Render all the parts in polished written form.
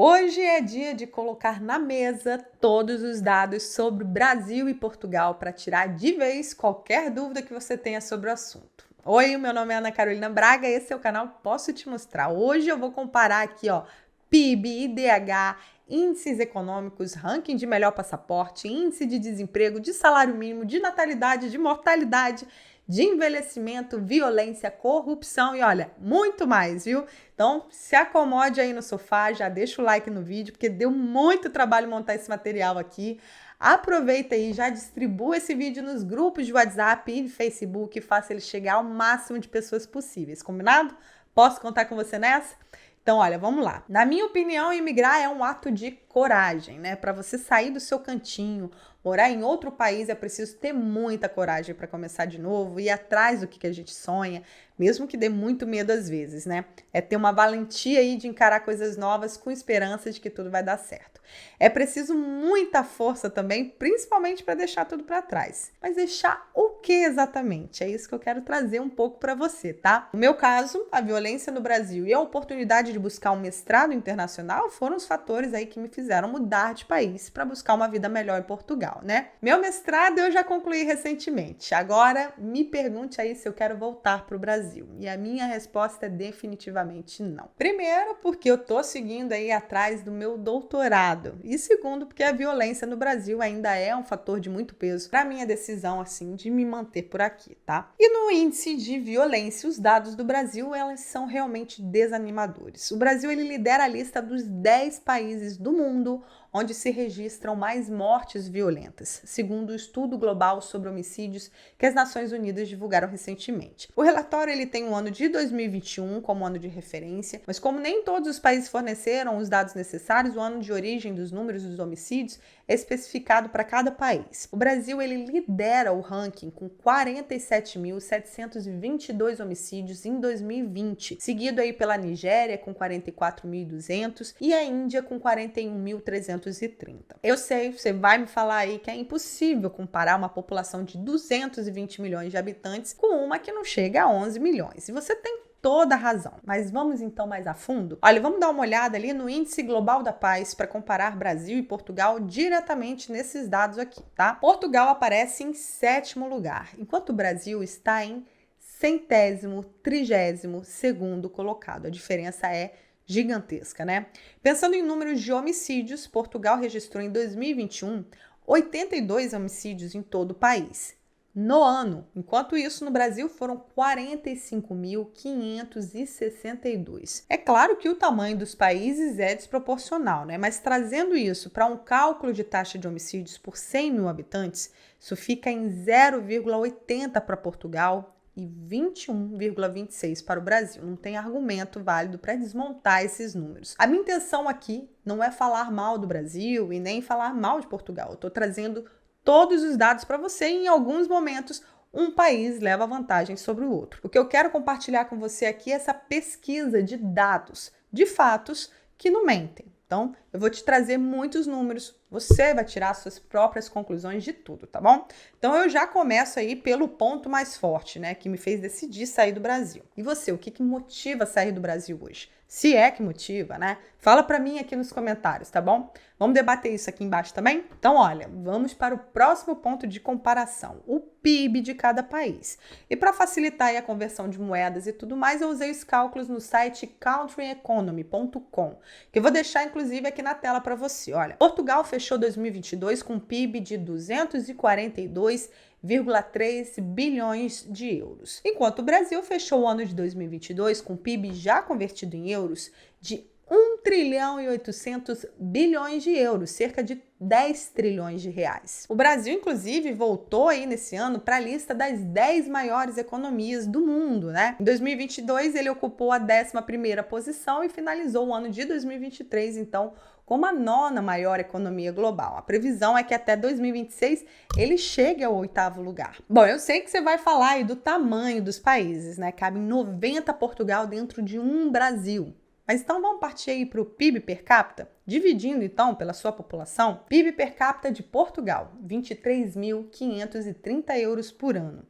Hoje é dia de colocar na mesa todos os dados sobre Brasil e Portugal para tirar de vez qualquer dúvida que você tenha sobre o assunto. Oi, meu nome é Ana Carolina Braga, esse é o canal Posso Te Mostrar. Hoje eu vou comparar aqui, PIB, IDH, índices econômicos, ranking de melhor passaporte, índice de desemprego, de salário mínimo, de natalidade, de mortalidade, de envelhecimento, violência, corrupção e olha, muito mais, viu? Então, se acomode aí no sofá, já deixa o like no vídeo, porque deu muito trabalho montar esse material aqui. Aproveita aí, já distribua esse vídeo nos grupos de WhatsApp e Facebook e faça ele chegar ao máximo de pessoas possíveis, combinado? Posso contar com você nessa? Então, olha, vamos lá. Na minha opinião, imigrar é um ato de coragem, né? Para você sair do seu cantinho, morar em outro país, é preciso ter muita coragem para começar de novo, ir atrás do que a gente sonha, mesmo que dê muito medo às vezes, né? É ter uma valentia aí de encarar coisas novas com esperança de que tudo vai dar certo. É preciso muita força também, principalmente para deixar tudo para trás. Mas deixar o que exatamente? É isso que eu quero trazer um pouco para você, tá? No meu caso, a violência no Brasil e a oportunidade de buscar um mestrado internacional foram os fatores aí que me fizeram mudar de país para buscar uma vida melhor em Portugal, né? Meu mestrado eu já concluí recentemente. Agora, me pergunte aí se eu quero voltar para o Brasil. E a minha resposta é definitivamente não. Primeiro, porque eu tô seguindo aí atrás do meu doutorado. E segundo, porque a violência no Brasil ainda é um fator de muito peso para minha decisão, assim, de me manter por aqui, tá? E no índice de violência, os dados do Brasil, elas são realmente desanimadores. O Brasil, ele lidera a lista dos 10 países do mundo onde se registram mais mortes violentas, segundo o Estudo Global sobre Homicídios que as Nações Unidas divulgaram recentemente. O relatório ele tem o ano de 2021 como ano de referência, mas como nem todos os países forneceram os dados necessários, o ano de origem dos números dos homicídios é especificado para cada país. O Brasil ele lidera o ranking com 47.722 homicídios em 2020, seguido aí pela Nigéria com 44.200 e a Índia com 41.330. Eu sei, você vai me falar aí que é impossível comparar uma população de 220 milhões de habitantes com uma que não chega a 11 milhões. E você tem toda a razão. Mas vamos então mais a fundo? Olha, vamos dar uma olhada ali no Índice Global da Paz para comparar Brasil e Portugal diretamente nesses dados aqui, tá? Portugal aparece em 7º lugar, enquanto o Brasil está em 132º colocado. A diferença é gigantesca, né? Pensando em números de homicídios, Portugal registrou em 2021 82 homicídios em todo o país. No ano, enquanto isso no Brasil foram 45.562. É claro que o tamanho dos países é desproporcional, né? Mas trazendo isso para um cálculo de taxa de homicídios por 100 mil habitantes, isso fica em 0,80 para Portugal e 21,26 para o Brasil. Não tem argumento válido para desmontar esses números. A minha intenção aqui não é falar mal do Brasil e nem falar mal de Portugal. Eu estou trazendo todos os dados para você e em alguns momentos um país leva vantagem sobre o outro. O que eu quero compartilhar com você aqui é essa pesquisa de dados, de fatos que não mentem. Então, eu vou te trazer muitos números, você vai tirar suas próprias conclusões de tudo, tá bom? Então, eu já começo aí pelo ponto mais forte, né, que me fez decidir sair do Brasil. E você, o que motiva sair do Brasil hoje? Se é que motiva, né? Fala pra mim aqui nos comentários, tá bom? Vamos debater isso aqui embaixo também? Então, olha, vamos para o próximo ponto de comparação, o PIB de cada país. E para facilitar aí a conversão de moedas e tudo mais, eu usei os cálculos no site countryeconomy.com, que eu vou deixar inclusive aqui na tela para você. Olha, Portugal fechou 2022 com um PIB de 242,3 bilhões de euros, enquanto o Brasil fechou o ano de 2022 com PIB já convertido em euros de 1 trilhão e 800 bilhões de euros, cerca de 10 trilhões de reais. O Brasil, inclusive, voltou aí nesse ano para a lista das 10 maiores economias do mundo, né? Em 2022, ele ocupou a 11ª posição e finalizou o ano de 2023, então, como a 9ª maior economia global. A previsão é que até 2026 ele chegue ao 8º lugar. Bom, eu sei que você vai falar aí do tamanho dos países, né? Cabem 90 Portugal dentro de um Brasil. Mas então vamos partir aí para o PIB per capita? Dividindo então pela sua população, PIB per capita de Portugal, 23.530 euros por ano.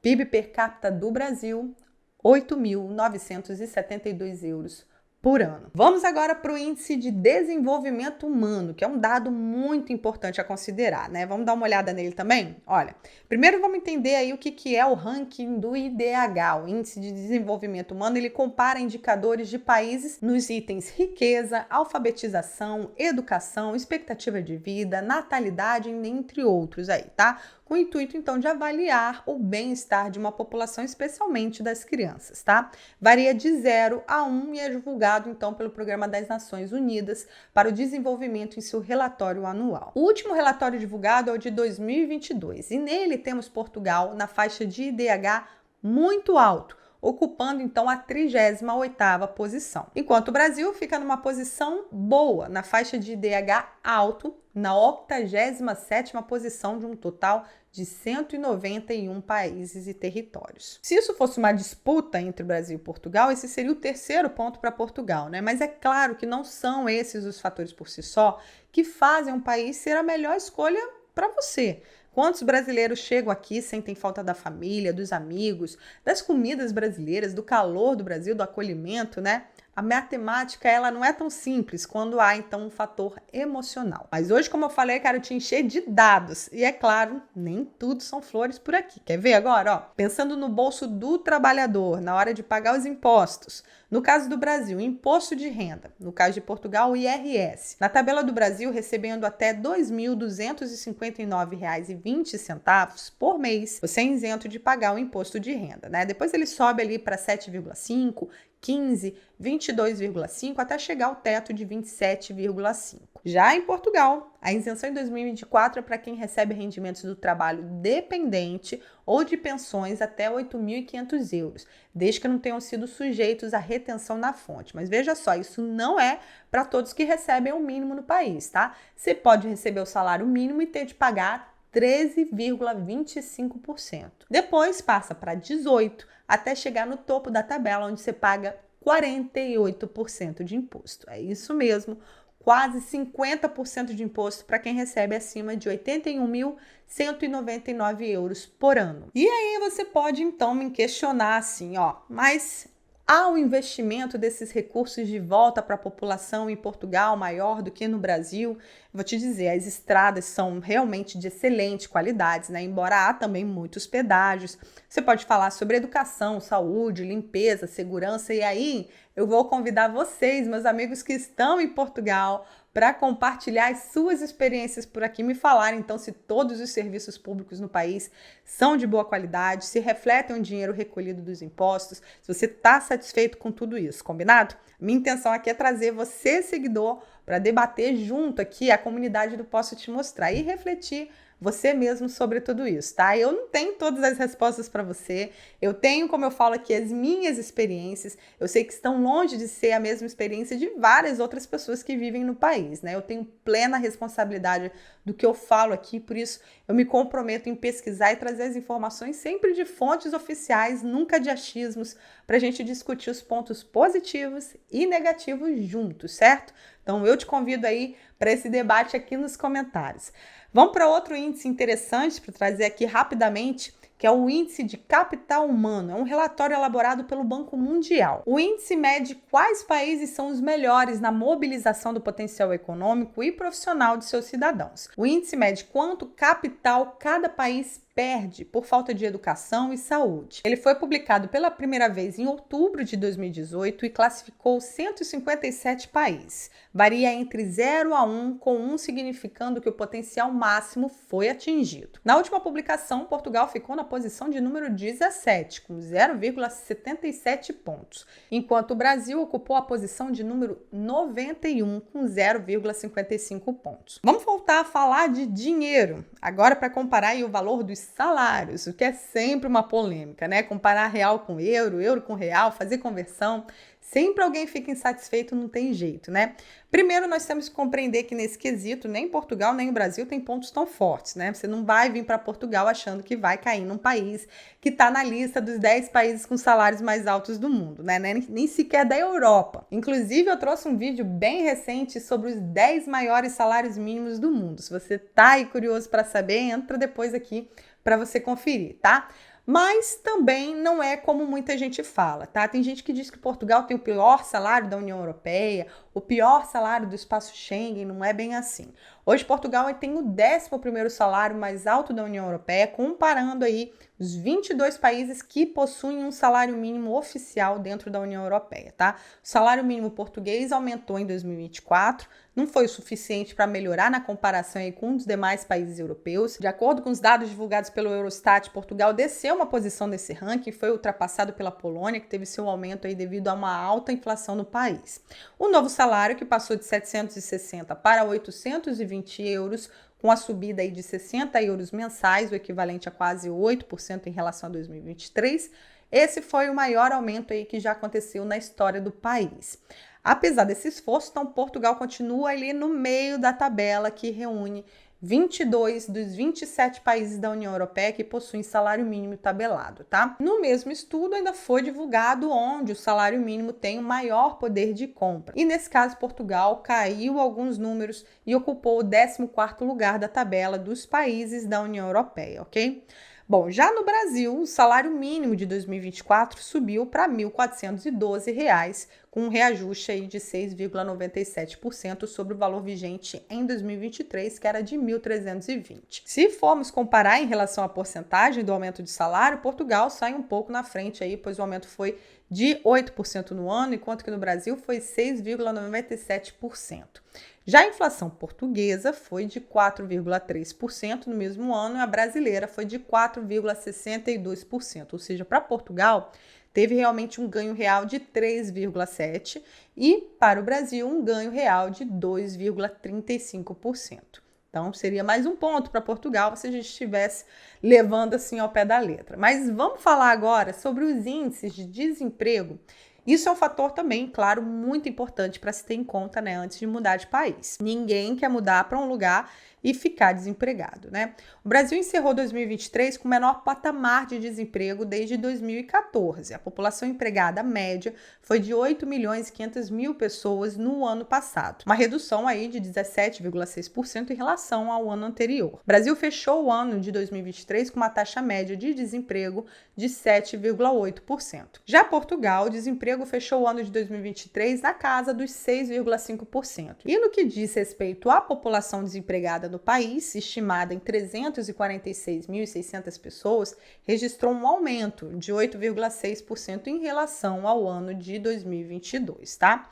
PIB per capita do Brasil, 8.972 euros por ano. Vamos agora para o Índice de Desenvolvimento Humano, que é um dado muito importante a considerar, né? Vamos dar uma olhada nele também? Olha, primeiro vamos entender aí o que é o ranking do IDH, o Índice de Desenvolvimento Humano. Ele compara indicadores de países nos itens riqueza, alfabetização, educação, expectativa de vida, natalidade, entre outros aí, tá? Com o intuito, então, de avaliar o bem-estar de uma população, especialmente das crianças, tá? Varia de 0 a 1 e é divulgado, então, pelo Programa das Nações Unidas para o Desenvolvimento em seu relatório anual. O último relatório divulgado é o de 2022 e nele temos Portugal na faixa de IDH muito alto, ocupando então a 38ª posição. Enquanto o Brasil fica numa posição boa, na faixa de IDH alto, na 87ª posição de um total de 191 países e territórios. Se isso fosse uma disputa entre Brasil e Portugal, esse seria o terceiro ponto para Portugal, né? Mas é claro que não são esses os fatores por si só que fazem um país ser a melhor escolha para você. Quantos brasileiros chegam aqui, sentem falta da família, dos amigos, das comidas brasileiras, do calor do Brasil, do acolhimento, né? A matemática, ela não é tão simples quando há, então, um fator emocional. Mas hoje, como eu falei, quero te encher de dados. E é claro, nem tudo são flores por aqui. Quer ver agora? Ó, pensando no bolso do trabalhador, na hora de pagar os impostos. No caso do Brasil, imposto de renda. No caso de Portugal, o IRS. Na tabela do Brasil, recebendo até R$ 2.259,20 por mês, você é isento de pagar o imposto de renda, né? Depois ele sobe ali para 7,5%, 15, 22,5 até chegar ao teto de 27,5. Já em Portugal, a isenção em 2024 é para quem recebe rendimentos do trabalho dependente ou de pensões até 8.500 euros, desde que não tenham sido sujeitos à retenção na fonte. Mas veja só, isso não é para todos que recebem o mínimo no país, tá? Você pode receber o salário mínimo e ter de pagar 13,25%. Depois passa para 18%, até chegar no topo da tabela, onde você paga 48% de imposto. É isso mesmo, quase 50% de imposto para quem recebe acima de 81.199 euros por ano. E aí você pode então me questionar assim, ó, mas há um investimento desses recursos de volta para a população em Portugal maior do que no Brasil? Vou te dizer, as estradas são realmente de excelente qualidade, né? Embora há também muitos pedágios. Você pode falar sobre educação, saúde, limpeza, segurança, e aí eu vou convidar vocês, meus amigos que estão em Portugal, para compartilhar as suas experiências por aqui, me falarem então se todos os serviços públicos no país são de boa qualidade, se refletem o dinheiro recolhido dos impostos, se você está satisfeito com tudo isso, combinado? Minha intenção aqui é trazer você, seguidor, para debater junto aqui a comunidade do Posso Te Mostrar e refletir você mesmo sobre tudo isso, tá? Eu não tenho todas as respostas para você, eu tenho, como eu falo aqui, as minhas experiências, eu sei que estão longe de ser a mesma experiência de várias outras pessoas que vivem no país, né? Eu tenho plena responsabilidade do que eu falo aqui, por isso eu me comprometo em pesquisar e trazer as informações sempre de fontes oficiais, nunca de achismos, para a gente discutir os pontos positivos e negativos juntos, certo? Então eu te convido aí para esse debate aqui nos comentários. Vamos para outro índice interessante para trazer aqui rapidamente, que é o Índice de Capital Humano. É um relatório elaborado pelo Banco Mundial. O índice mede quais países são os melhores na mobilização do potencial econômico e profissional de seus cidadãos. O índice mede quanto capital cada país perde por falta de educação e saúde. Ele foi publicado pela primeira vez em outubro de 2018 e classificou 157 países. Varia entre 0 a 1, com 1 significando que o potencial máximo foi atingido. Na última publicação, Portugal ficou na posição de número 17, com 0,77 pontos, enquanto o Brasil ocupou a posição de número 91, com 0,55 pontos. Vamos voltar a falar de dinheiro, agora para comparar aí o valor dos salários, o que é sempre uma polêmica, né? Comparar real com euro, euro com real, fazer conversão, sempre alguém fica insatisfeito, não tem jeito, né? Primeiro, nós temos que compreender que nesse quesito, nem Portugal nem o Brasil tem pontos tão fortes, né? Você não vai vir para Portugal achando que vai cair num país que está na lista dos 10 países com salários mais altos do mundo, né? Nem sequer da Europa. Inclusive, eu trouxe um vídeo bem recente sobre os 10 maiores salários mínimos do mundo. Se você tá aí curioso para saber, entra depois aqui para você conferir, tá? mas também não é como muita gente fala, tá? Tem gente que diz que Portugal tem o pior salário da União Europeia, o pior salário do espaço Schengen, não é bem assim. Hoje Portugal tem o 11º salário mais alto da União Europeia, comparando aí os 22 países que possuem um salário mínimo oficial dentro da União Europeia, tá? O salário mínimo português aumentou em 2024, não foi o suficiente para melhorar na comparação aí com os demais países europeus. De acordo com os dados divulgados pelo Eurostat, Portugal desceu uma posição nesse ranking, foi ultrapassado pela Polônia, que teve seu aumento aí devido a uma alta inflação no país. O novo salário, que passou de 760 para 820 euros, com a subida aí de 60 euros mensais, o equivalente a quase 8% em relação a 2023, esse foi o maior aumento aí que já aconteceu na história do país. Apesar desse esforço, então, Portugal continua ali no meio da tabela que reúne 22 dos 27 países da União Europeia que possuem salário mínimo tabelado, tá? No mesmo estudo, ainda foi divulgado onde o salário mínimo tem o maior poder de compra. E nesse caso, Portugal caiu alguns números e ocupou o 14º lugar da tabela dos países da União Europeia, ok? Bom, já no Brasil, o salário mínimo de 2024 subiu para R$ 1.412, com um reajuste aí de 6,97% sobre o valor vigente em 2023, que era de 1.320. Se formos comparar em relação à porcentagem do aumento de salário, Portugal sai um pouco na frente aí, pois o aumento foi de 8% no ano, enquanto que no Brasil foi 6,97%. Já a inflação portuguesa foi de 4,3% no mesmo ano e a brasileira foi de 4,62%, ou seja, para Portugal teve realmente um ganho real de 3,7% e para o Brasil um ganho real de 2,35%. Então, seria mais um ponto para Portugal se a gente estivesse levando assim ao pé da letra. Mas vamos falar agora sobre os índices de desemprego. Isso é um fator também, claro, muito importante para se ter em conta, né, antes de mudar de país. Ninguém quer mudar para um lugar e ficar desempregado, né? O Brasil encerrou 2023 com o menor patamar de desemprego desde 2014. A população empregada média foi de 8.500.000 pessoas no ano passado, uma redução aí de 17,6% em relação ao ano anterior. O Brasil fechou o ano de 2023 com uma taxa média de desemprego de 7,8%. Já Portugal, o desemprego fechou o ano de 2023 na casa dos 6,5%. E no que diz respeito à população desempregada no país, estimada em 346.600 pessoas, registrou um aumento de 8,6% em relação ao ano de 2022, tá?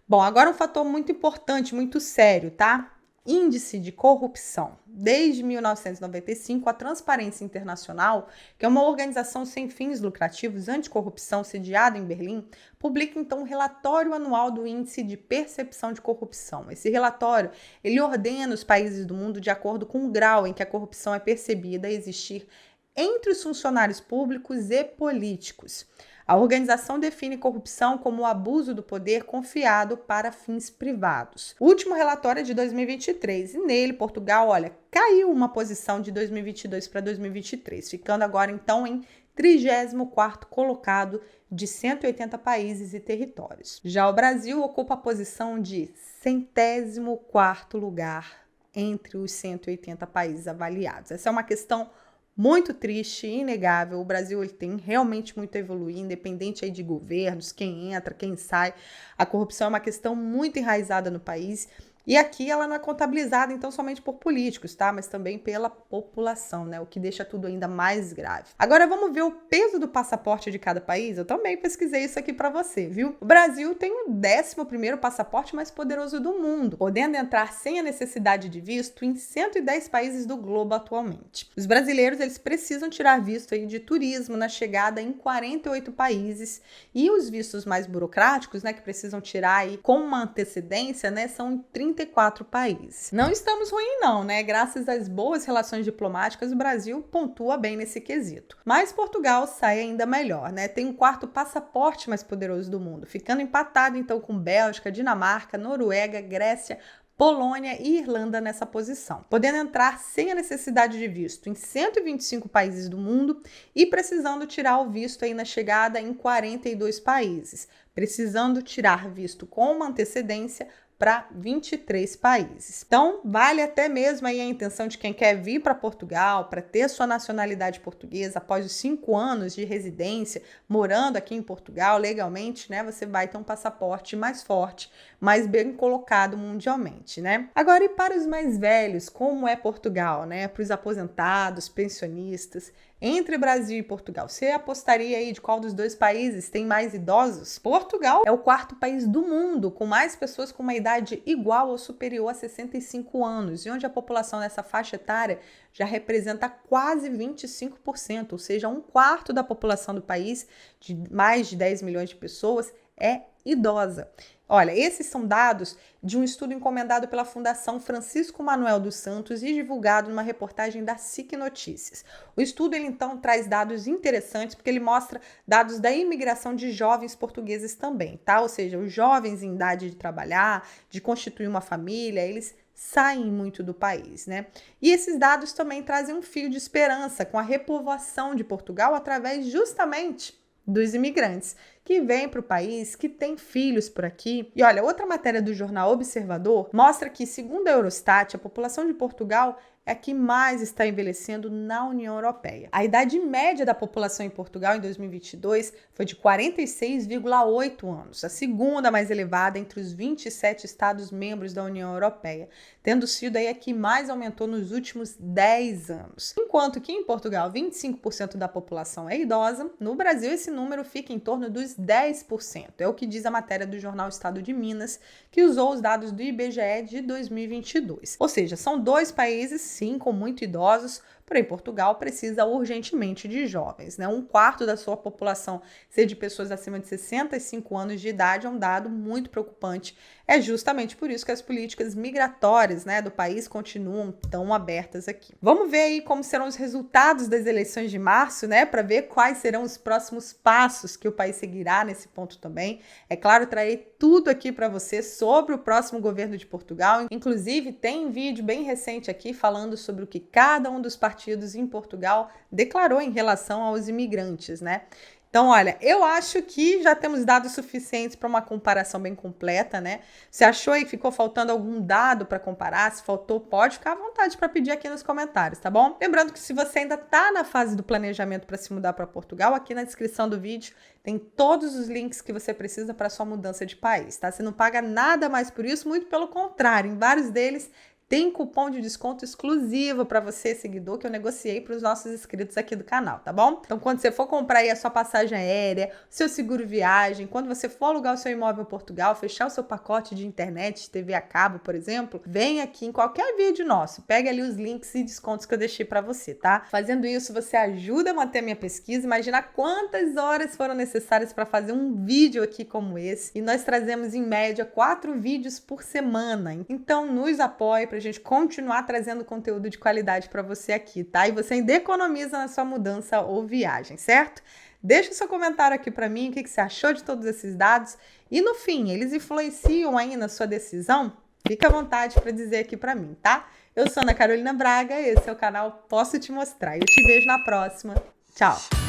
Bom, agora um fator muito importante, muito sério, tá? Índice de corrupção. Desde 1995, a Transparência Internacional, que é uma organização sem fins lucrativos anticorrupção sediada em Berlim, publica então um relatório anual do Índice de Percepção de Corrupção. Esse relatório, ele ordena os países do mundo de acordo com o grau em que a corrupção é percebida a existir entre os funcionários públicos e políticos. A organização define corrupção como o abuso do poder confiado para fins privados. O último relatório é de 2023 e nele Portugal, caiu uma posição de 2022 para 2023, ficando agora então em 34º colocado de 180 países e territórios. Já o Brasil ocupa a posição de 104º lugar entre os 180 países avaliados. Essa é uma questão muito triste, inegável. O Brasil ele tem realmente muito a evoluir, independente aí de governos, quem entra, quem sai. A corrupção é uma questão muito enraizada no país. E aqui ela não é contabilizada, então, somente por políticos, tá? Mas também pela população, né? O que deixa tudo ainda mais grave. Agora vamos ver o peso do passaporte de cada país? Eu também pesquisei isso aqui para você, viu? O Brasil tem o 11º passaporte mais poderoso do mundo, podendo entrar sem a necessidade de visto em 110 países do globo atualmente. Os brasileiros, eles precisam tirar visto aí de turismo na chegada em 48 países e os vistos mais burocráticos, né, que precisam tirar aí com uma antecedência, né, são em 34 países. Não estamos ruim não, né? Graças às boas relações diplomáticas, o Brasil pontua bem nesse quesito. Mas Portugal sai ainda melhor, né? Tem o 4º passaporte mais poderoso do mundo, ficando empatado então com Bélgica, Dinamarca, Noruega, Grécia, Polônia e Irlanda nessa posição, podendo entrar sem a necessidade de visto em 125 países do mundo e precisando tirar o visto aí na chegada em 42 países, precisando tirar visto com uma antecedência para 23 países. Então, vale até mesmo aí a intenção de quem quer vir para Portugal, para ter sua nacionalidade portuguesa após os 5 anos de residência, morando aqui em Portugal legalmente, né? Você vai ter um passaporte mais forte, mais bem colocado mundialmente, né? Agora, e para os mais velhos, como é Portugal, né? Para os aposentados, pensionistas, entre Brasil e Portugal, você apostaria aí de qual dos dois países tem mais idosos? Portugal é o 4º país do mundo com mais pessoas com uma idade igual ou superior a 65 anos, e onde a população nessa faixa etária já representa quase 25%, ou seja, 1/4 da população do país, de mais de 10 milhões de pessoas, é idosa. Olha, esses são dados de um estudo encomendado pela Fundação Francisco Manuel dos Santos e divulgado numa reportagem da SIC Notícias. O estudo, ele então traz dados interessantes porque ele mostra dados da imigração de jovens portugueses também, tá? Ou seja, os jovens em idade de trabalhar, de constituir uma família, eles saem muito do país, né? E esses dados também trazem um fio de esperança com a repovoação de Portugal através justamente dos imigrantes que vêm para o país, que têm filhos por aqui. E olha, outra matéria do jornal Observador mostra que, segundo a Eurostat, a população de Portugal é a que mais está envelhecendo na União Europeia. A idade média da população em Portugal em 2022 foi de 46,8 anos, a segunda mais elevada entre os 27 Estados-membros da União Europeia, tendo sido aí a que mais aumentou nos últimos 10 anos. Enquanto que em Portugal 25% da população é idosa, no Brasil esse número fica em torno dos 10%. É o que diz a matéria do jornal Estado de Minas, que usou os dados do IBGE de 2022. Ou seja, são dois países, sim, com muito idosos, porém Portugal precisa urgentemente de jovens, né? 1/4 da sua população ser de pessoas acima de 65 anos de idade é um dado muito preocupante. É justamente por isso que as políticas migratórias, né, do país continuam tão abertas aqui. Vamos ver aí como serão os resultados das eleições de março, né, para ver quais serão os próximos passos que o país seguirá nesse ponto também. É claro, trarei tudo aqui para você sobre o próximo governo de Portugal. Inclusive, tem um vídeo bem recente aqui falando sobre o que cada um dos partidos em Portugal declarou em relação aos imigrantes, né? Então, olha, eu acho que já temos dados suficientes para uma comparação bem completa, né? Se achou aí que ficou faltando algum dado para comparar, se faltou, pode ficar à vontade para pedir aqui nos comentários, tá bom? Lembrando que se você ainda está na fase do planejamento para se mudar para Portugal, aqui na descrição do vídeo tem todos os links que você precisa para sua mudança de país, tá? Você não paga nada mais por isso, muito pelo contrário, em vários deles tem cupom de desconto exclusivo para você, seguidor, que eu negociei para os nossos inscritos aqui do canal, tá bom? Então, quando você for comprar aí a sua passagem aérea, seu seguro viagem, quando você for alugar o seu imóvel em Portugal, fechar o seu pacote de internet, TV a cabo, por exemplo, vem aqui em qualquer vídeo nosso, pega ali os links e descontos que eu deixei para você, tá? Fazendo isso, você ajuda a manter a minha pesquisa. Imagina quantas horas foram necessárias para fazer um vídeo aqui como esse. E nós trazemos, em média, 4 vídeos por semana. Então, nos apoie pra gente continuar trazendo conteúdo de qualidade para você aqui, tá? E você ainda economiza na sua mudança ou viagem, certo? Deixa o seu comentário aqui para mim, o que você achou de todos esses dados. E no fim, eles influenciam aí na sua decisão? Fica à vontade para dizer aqui para mim, tá? Eu sou Ana Carolina Braga, esse é o canal Posso Te Mostrar. Eu te vejo na próxima. Tchau!